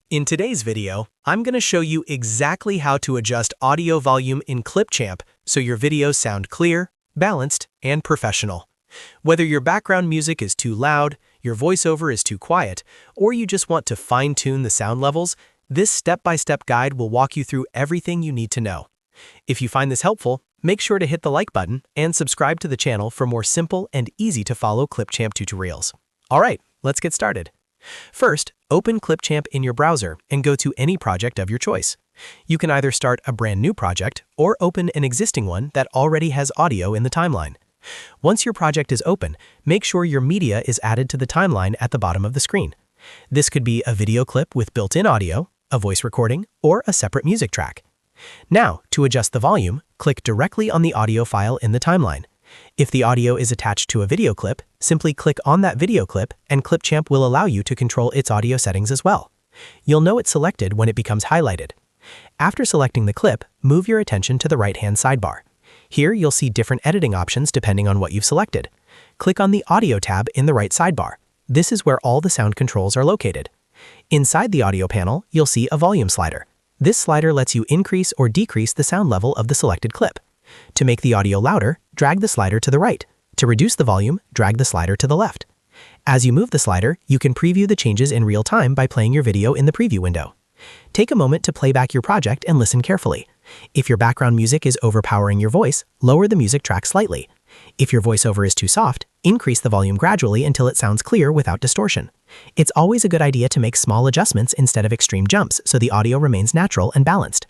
In today's video, I'm going to show you exactly how to adjust audio volume in Clipchamp so your videos sound clear, balanced, and professional. Whether your background music is too loud, your voiceover is too quiet, or you just want to fine-tune the sound levels, this step-by-step guide will walk you through everything you need to know. If you find this helpful, make sure to hit the like button and subscribe to the channel for more simple and easy-to-follow Clipchamp tutorials. Alright, let's get started. First, open Clipchamp in your browser and go to any project of your choice. You can either start a brand new project or open an existing one that already has audio in the timeline. Once your project is open, make sure your media is added to the timeline at the bottom of the screen. This could be a video clip with built-in audio, a voice recording, or a separate music track. Now, to adjust the volume, click directly on the audio file in the timeline. If the audio is attached to a video clip, simply click on that video clip and Clipchamp will allow you to control its audio settings as well. You'll know it's selected when it becomes highlighted. After selecting the clip, move your attention to the right-hand sidebar. Here you'll see different editing options depending on what you've selected. Click on the Audio tab in the right sidebar. This is where all the sound controls are located. Inside the audio panel, you'll see a volume slider. This slider lets you increase or decrease the sound level of the selected clip. To make the audio louder, drag the slider to the right. To reduce the volume, drag the slider to the left. As you move the slider, you can preview the changes in real time by playing your video in the preview window. Take a moment to play back your project and listen carefully. If your background music is overpowering your voice, lower the music track slightly. If your voiceover is too soft, increase the volume gradually until it sounds clear without distortion. It's always a good idea to make small adjustments instead of extreme jumps so the audio remains natural and balanced.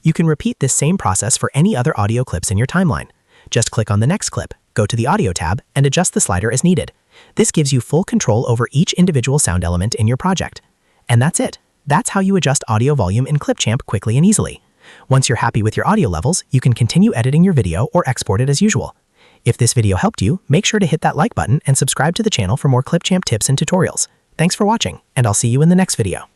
You can repeat this same process for any other audio clips in your timeline. Just click on the next clip, go to the Audio tab, and adjust the slider as needed. This gives you full control over each individual sound element in your project. And that's it. That's how you adjust audio volume in Clipchamp quickly and easily. Once you're happy with your audio levels, you can continue editing your video or export it as usual. If this video helped you, make sure to hit that like button and subscribe to the channel for more Clipchamp tips and tutorials. Thanks for watching, and I'll see you in the next video.